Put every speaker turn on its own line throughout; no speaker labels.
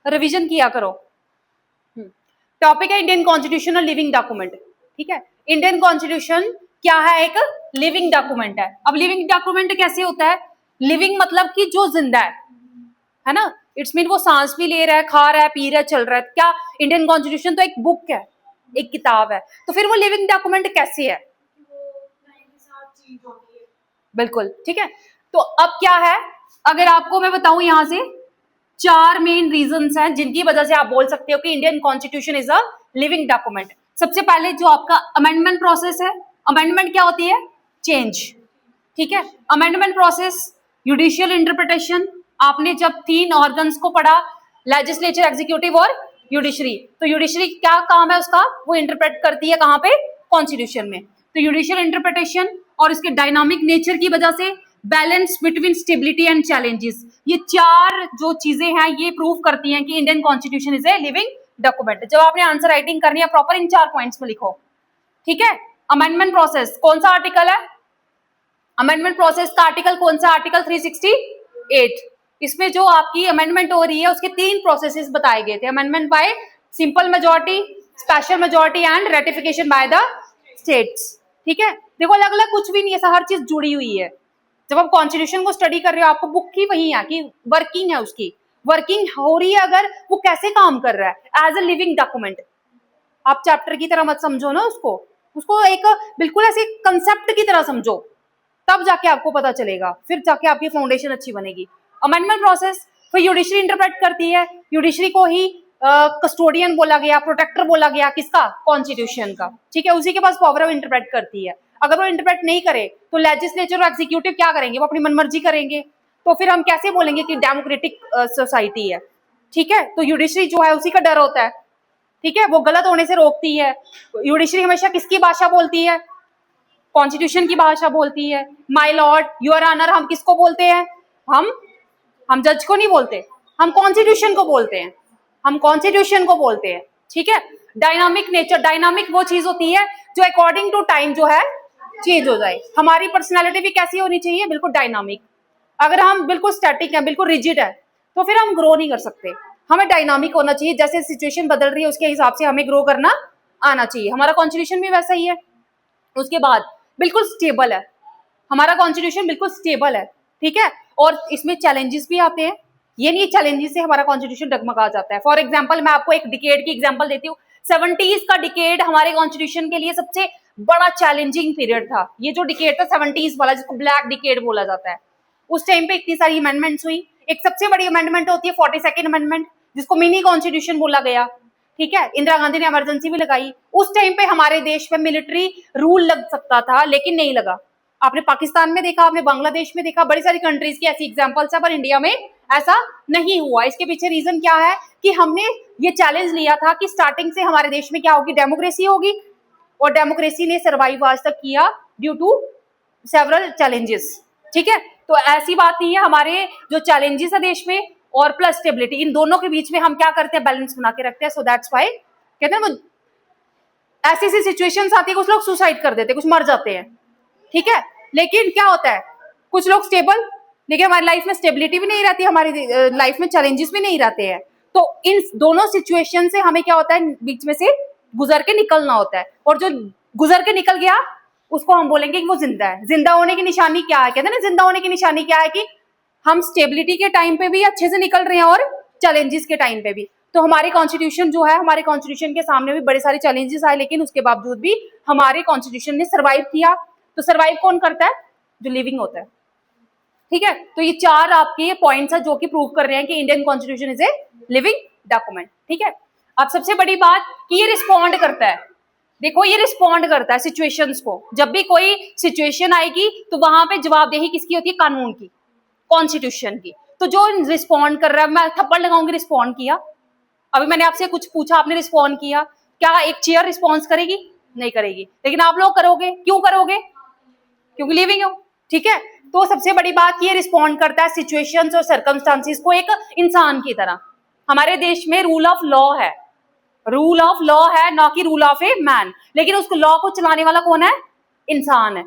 Revision किया करो। Topic है इंडियन कॉन्स्टिट्यूशन और लिविंग डॉक्यूमेंट। ठीक है, इंडियन कॉन्स्टिट्यूशन क्या है? एक लिविंग डॉक्यूमेंट है। अब लिविंग डॉक्यूमेंट कैसे होता है? लिविंग मतलब कि जो जिंदा है ना, इट्स मीन वो सांस भी ले रहा है, खा रहा है, पी रहा है, चल रहा है। क्या इंडियन कॉन्स्टिट्यूशन तो एक बुक है, एक किताब है, तो फिर वो लिविंग डॉक्यूमेंट कैसे है? बिल्कुल ठीक है। तो अब क्या है, अगर आपको मैं बताऊं यहां से 4 मेन रीजंस हैं जिनकी वजह से आप बोल सकते हो कि Indian constitution is a living document. सबसे पहले जो आपका अमेंडमेंट प्रोसेस है। अमेंडमेंट क्या होती है? चेंज। ठीक है, अमेंडमेंट प्रोसेस, जुडिशियल इंटरप्रिटेशन। आपने जब 3 ऑर्गन्स को पढ़ा, लेजिस्लेचर, एग्जीक्यूटिव और जुडिशरी, तो जुडिशरी क्या काम है उसका? वो इंटरप्रेट करती है कहां पे? कॉन्स्टिट्यूशन में। तो जुडिशियल इंटरप्रिटेशन और इसके डायनामिक नेचर की वजह से balance between stability and challenges, ये 4 जो चीजें हैं ये प्रूव करती हैं कि Indian constitution is a living document. जब आपने आंसर राइटिंग करनी है प्रॉपर इन 4 पॉइंट्स में लिखो। ठीक है, अमेंडमेंट प्रोसेस कौन सा आर्टिकल है? अमेंडमेंट प्रोसेस का आर्टिकल कौन सा? आर्टिकल 368। इसमें जो आपकी अमेंडमेंट हो रही है उसके 3 प्रोसेसेस बताए गए थे। Amendment by simple majority, special majority and ratification by the states. ठीक है, देखो अलग अलग कुछ भी नहीं है, हर चीज जुड़ी हुई है। जब आप कॉन्स्टिट्यूशन को स्टडी कर रहे हो आपको बुक की वही है कि वर्किंग है, उसकी वर्किंग हो रही है, अगर वो कैसे काम कर रहा है एज ए लिविंग डॉक्यूमेंट। आप चैप्टर की तरह मत समझो ना उसको, उसको एक बिल्कुल ऐसे कंसेप्ट की तरह समझो, तब जाके आपको पता चलेगा, फिर जाके आपकी फाउंडेशन अच्छी बनेगी। अमेंडमेंट प्रोसेस फिर जुडिशरी इंटरप्रेट करती है। जुडिशरी को ही कस्टोडियन बोला गया, प्रोटेक्टर बोला गया, किसका? कॉन्स्टिट्यूशन का। ठीक है, उसी के पास पावर इंटरप्रेट करती है। अगर वो इंटरप्रेट नहीं करे तो लेजिस्लेचर और एग्जीक्यूटिव क्या करेंगे? वो अपनी मनमर्जी करेंगे। तो फिर हम कैसे बोलेंगे कि डेमोक्रेटिक सोसाइटी है? ठीक है, तो जुडिशरी जो है उसी का डर होता है। ठीक है, वो गलत होने से रोकती है। जुडिशरी हमेशा किसकी भाषा बोलती है? कॉन्स्टिट्यूशन की भाषा बोलती है। माय लॉर्ड, योर ऑनर, हम किसको बोलते हैं? हम जज को नहीं बोलते, हम कॉन्स्टिट्यूशन को बोलते हैं, हम कॉन्स्टिट्यूशन को बोलते हैं। ठीक है, डायनामिक नेचर, डायनामिक वो चीज होती है जो अकॉर्डिंग टू टाइम जो है चेंज हो जाए। हमारी पर्सनैलिटी भी कैसी होनी चाहिए? बिल्कुल डायनामिक। अगर हम बिल्कुल स्टैटिक है, बिल्कुल रिजिड है, तो फिर हम ग्रो नहीं कर सकते। हमें डायनामिक होना चाहिए, जैसे सिचुएशन बदल रही है उसके हिसाब से हमें ग्रो करना आना चाहिए। हमारा कॉन्स्टिट्यूशन भी वैसा ही है। उसके बाद बिल्कुल स्टेबल है, हमारा कॉन्स्टिट्यूशन बिल्कुल स्टेबल है। ठीक है, और इसमें चैलेंजेस भी आते हैं, ये नहीं चैलेंजेस से हमारा कॉन्स्टिट्यूशन डगमगा जाता है। फॉर एग्जांपल मैं आपको एक डिकेड की एग्जांपल देती हूँ। 70s का डिकेड हमारे कॉन्स्टिट्यूशन के लिए सबसे बड़ा चैलेंजिंग पीरियड था। ये जो डिकेड था 70s वाला, जिसको ब्लैक डिकेड बोला जाता है, उस टाइम पे इतनी सारी अमेंडमेंट्स हुई। एक सबसे बड़ी अमेंडमेंट होती है 42nd अमेंडमेंट, जिसको मिनी कॉन्स्टिट्यूशन बोला गया। ठीक है, इंदिरा गांधी ने इमरजेंसी भी लगाई। उस टाइम पे हमारे देश में मिलिट्री रूल लग सकता था, लेकिन नहीं लगा। आपने पाकिस्तान में देखा, आपने बांग्लादेश में देखा, बड़ी सारी कंट्रीज की ऐसी एग्जांपल्स है, पर इंडिया में ऐसा नहीं हुआ। इसके पीछे रीजन क्या है कि हमने ये चैलेंज लिया था कि स्टार्टिंग से हमारे देश में क्या होगी? डेमोक्रेसी होगी, और डेमोक्रेसी ने सर्वाइव आज तक किया ड्यू टू सेवरल चैलेंजेस। ठीक है, तो ऐसी बात नहीं है, हमारे जो चैलेंजेस है देश में और प्लस स्टेबिलिटी, इन दोनों के बीच में हम क्या करते हैं? बैलेंस बना के रखते हैं। सो दैट्स व्हाई कहते हैं ऐसी ऐसी सिचुएशंस आती है, कुछ लोग सुसाइड कर देते हैं, कुछ मर जाते हैं। ठीक है, लेकिन क्या होता है, कुछ लोग स्टेबल, लेकिन हमारी लाइफ में स्टेबिलिटी भी नहीं रहती, हमारी लाइफ में चैलेंजेस भी नहीं रहते हैं। तो इन दोनों सिचुएशन से हमें क्या होता है? बीच में से गुजर के निकलना होता है, और जो गुजर के निकल गया उसको हम बोलेंगे कि वो जिंदा है। जिंदा होने की निशानी क्या है? कहते हैं ना, जिंदा होने की निशानी क्या है कि हम स्टेबिलिटी के टाइम पे भी अच्छे से निकल रहे हैं और चैलेंजेस के टाइम पे भी। तो हमारे कॉन्स्टिट्यूशन जो है, हमारे कॉन्स्टिट्यूशन के सामने भी बड़े सारे चैलेंजेस आए, लेकिन उसके बावजूद भी हमारे कॉन्स्टिट्यूशन ने सर्वाइव किया। तो सर्वाइव कौन करता है? जो लिविंग होता है। ठीक है, तो ये 4 आपके पॉइंट्स है जो कि प्रूव कर रहे हैं कि Indian constitution is a living document. ठीक है, अब सबसे बड़ी बात कि ये रिस्पॉन्ड करता है। देखो, ये रिस्पॉन्ड करता है सिचुएशंस को। जब भी कोई सिचुएशन आएगी तो वहां पे जवाबदेही किसकी होती है? कानून की, कॉन्स्टिट्यूशन की। तो जो रिस्पॉन्ड कर रहा है, मैं थप्पड़ लगाऊंगी, रिस्पॉन्ड किया। अभी मैंने आपसे कुछ पूछा, आपने रिस्पॉन्ड किया, क्या एक चेयर रिस्पॉन्स करेगी? नहीं करेगी, लेकिन आप लोग करोगे। क्यों करोगे? क्योंकि लिविंग हो। ठीक है, तो सबसे बड़ी बात ये रिस्पॉन्ड करता है सिचुएशंस और सर्कमस्टांसिस को एक इंसान की तरह। हमारे देश में रूल ऑफ लॉ है, रूल ऑफ लॉ है, ना कि रूल ऑफ ए मैन। लेकिन उस लॉ को चलाने वाला कौन है? इंसान है।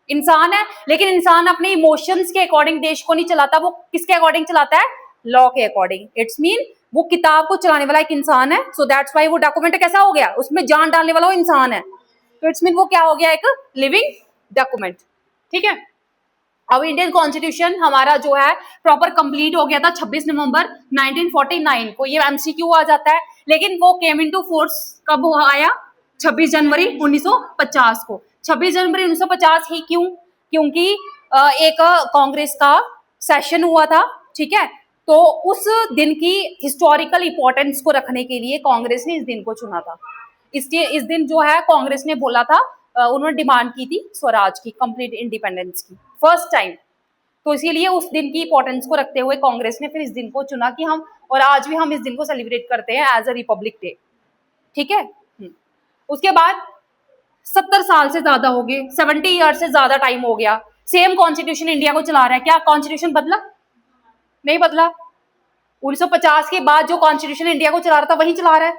इंसान है, लेकिन इंसान अपने इमोशंस के अकॉर्डिंग देश को नहीं चलाता, वो किसके अकॉर्डिंग चलाता है? लॉ के अकॉर्डिंग। इट्स मीन वो किताब को चलाने वाला एक इंसान है, सो दैट्स वाई वो डॉक्यूमेंट कैसा हो गया, उसमें जान डालने वाला वो इंसान है, तो इट्स मीन वो क्या हो गया, एक लिविंग डॉक्यूमेंट। ठीक है, अब इंडियन कॉन्स्टिट्यूशन हमारा जो है प्रॉपर कंप्लीट हो गया था 26 नवंबर 1949 को, ये एमसीक्यू आ जाता है, लेकिन वो केम इनटू फोर्स कब आया, 26 जनवरी 1950 को। 26 जनवरी 1950 ही क्यों, क्योंकि एक कांग्रेस का सेशन हुआ था, ठीक है, तो उस दिन की हिस्टोरिकल इंपॉर्टेंस को रखने के लिए कांग्रेस ने इस दिन को चुना था। इसलिए इस दिन जो है कांग्रेस ने बोला था, उन्होंने डिमांड की थी स्वराज की, कंप्लीट इंडिपेंडेंस की, फर्स्ट टाइम। तो इसीलिए उस दिन की इंपॉर्टेंस को रखते हुए कांग्रेस ने फिर इस दिन को चुना कि हम, और आज भी हम इस दिन को सेलिब्रेट करते हैं एज अ रिपब्लिक डे। ठीक है, उसके बाद 70 साल से ज्यादा हो गए, 70 ईयर से ज्यादा टाइम हो गया, सेम कॉन्स्टिट्यूशन इंडिया को चला रहा है। क्या कॉन्स्टिट्यूशन बदला? नहीं बदला। 1950 के बाद जो कॉन्स्टिट्यूशन इंडिया को चला रहा था वही चला रहा है।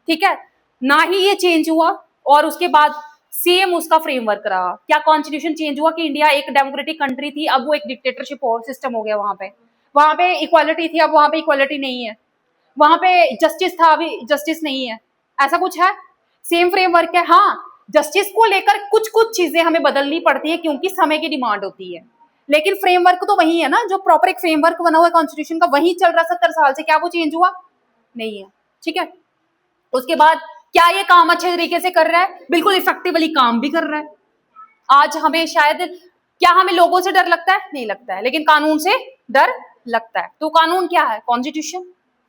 ठीक है, ना ही ये चेंज हुआ, और उसके बाद सेम उसका फ्रेमवर्क रहा। क्या कॉन्स्टिट्यूशन चेंज हुआ कि इंडिया एक डेमोक्रेटिक कंट्री थी, अब वो एक डिक्टेटरशिप सिस्टम हो गया। वहां पे इक्वालिटी थी, अब वहां पे इक्वालिटी नहीं है। वहां पे जस्टिस था, अभी जस्टिस नहीं है। ऐसा कुछ है? सेम फ्रेमवर्क है। हाँ, जस्टिस को लेकर कुछ कुछ चीजें हमें बदलनी पड़ती है क्योंकि समय की डिमांड होती है, लेकिन फ्रेमवर्क तो वही है ना, जो प्रॉपर एक फ्रेमवर्क बना हुआ है कॉन्स्टिट्यूशन का, वही चल रहा 70 साल से। क्या वो चेंज हुआ? नहीं है। ठीक है, उसके बाद क्या ये काम अच्छे तरीके से कर रहा है? बिल्कुल इफेक्टिवली काम भी कर रहा है। आज हमें शायद, क्या हमें लोगों से डर लगता है? नहीं लगता है, लेकिन कानून से डर लगता है। तो कानून क्या है? कॉन्स्टिट्यूशन।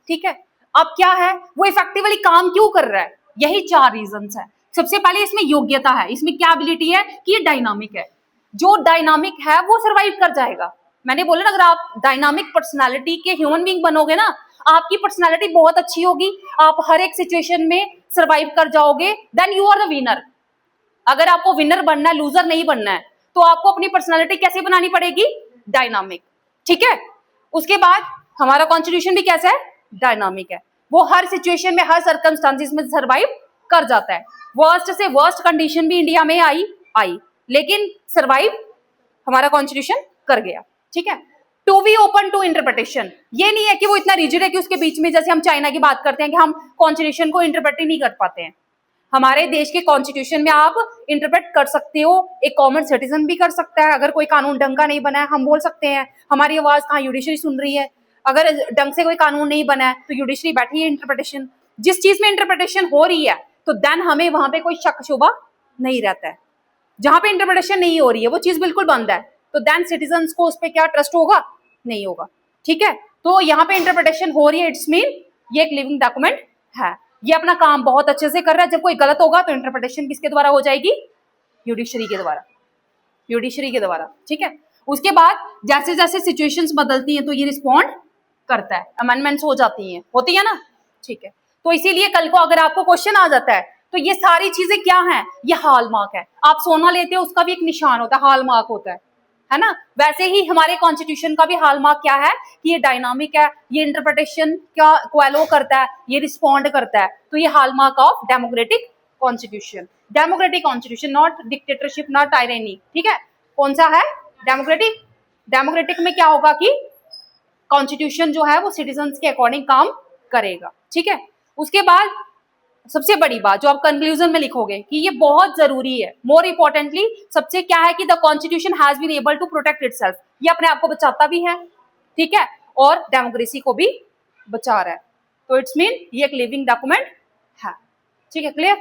ठीक है, अब क्या है, वो इफेक्टिवली काम क्यों कर रहा है? यही 4 रीजंस है। सबसे पहले इसमें योग्यता है, इसमें क्या एबिलिटी है कि ये डायनामिक है। जो डायनामिक है वो सरवाइव कर जाएगा। मैंने बोला ना, अगर आप डायनामिक पर्सनालिटी के ह्यूमन बीइंग बनोगे ना, आपकी पर्सनालिटी बहुत अच्छी होगी, आप हर एक सिचुएशन में सरवाइव कर जाओगे, then you are the winner. अगर आपको विनर बनना है, लूजर नहीं बनना है, तो आपको अपनी पर्सनालिटी कैसे बनानी पड़ेगी? डायनामिक। ठीक है, उसके बाद हमारा कॉन्स्टिट्यूशन भी कैसा है? डायनामिक है। वो हर सिचुएशन में, हर सर्कमस्टांसिस में सरवाइव कर जाता है। वर्स्ट से वर्स्ट कंडीशन भी इंडिया में आई, लेकिन सरवाइव हमारा कॉन्स्टिट्यूशन कर गया। ठीक है, to be open to interpretation. ये नहीं है कि वो इतना रिजिड है कि उसके बीच में, जैसे हम चाइना की बात करते हैं कि हम कॉन्स्टिट्यूशन को इंटरप्रेट ही नहीं कर पाते हैं। हमारे देश के कॉन्स्टिट्यूशन में आप इंटरप्रेट कर सकते हो, एक कॉमन सिटीजन भी कर सकता है। अगर कोई कानून ढंग का नहीं बना है, हम बोल सकते हैं हमारी आवाज कहाँ जुडिशरी सुन रही है। अगर ढंग से कोई कानून नहीं बना है तो जुडिशरी बैठी है इंटरप्रिटेशन। जिस चीज में इंटरप्रिटेशन हो रही है तो देन हमें वहां पे कोई शक शुबा नहीं रहता है। जहां पे इंटरप्रिटेशन नहीं हो रही है, वो चीज बिल्कुल बंद है, तो देन सिटीजन्स को उस पर क्या ट्रस्ट होगा? नहीं होगा। ठीक है, तो यहाँ पे इंटरप्रिटेशन हो रही है, इट्स मीन ये एक लिविंग डॉक्यूमेंट है, ये अपना काम बहुत अच्छे से कर रहा है। जब कोई गलत होगा तो इंटरप्रिटेशन किसके द्वारा हो जाएगी? जुडिशरी के द्वारा, जुडिशरी के द्वारा। ठीक है, उसके बाद जैसे जैसे सिचुएशंस बदलती हैं तो ये रिस्पॉन्ड करता है, अमेंडमेंट्स हो जाती हैं, होती है ना। ठीक है, तो इसीलिए कल को अगर आपको क्वेश्चन आ जाता है तो ये सारी चीजें क्या हैं? ये हॉलमार्क है। आप सोना लेते हो, उसका भी एक निशान होता है, हॉलमार्क होता है ना। वैसे ही हमारे कॉन्स्टिट्यूशन का भी हॉलमार्क क्या है कि ये डायनामिक है, ये इंटरप्रिटेशन क्या को एलो करता है, ये रिस्पॉन्ड करता है। तो ये hallmark of democratic constitution. Democratic constitution, not dictatorship, not टायरेनी। ठीक है, कौन सा है? डेमोक्रेटिक। डेमोक्रेटिक में क्या होगा कि कॉन्स्टिट्यूशन जो है वो सिटीजन्स के अकॉर्डिंग काम करेगा। ठीक है, उसके बाद सबसे बड़ी बात जो आप कंक्लूजन में लिखोगे कि ये बहुत जरूरी है, मोर इंपॉर्टेंटली सबसे क्या है कि the constitution has been able to protect itself. ये अपने आप को बचाता भी है, ठीक है, और डेमोक्रेसी को भी बचा रहा है। तो इट्स मीन ये एक लिविंग डॉक्यूमेंट है। ठीक है, क्लियर?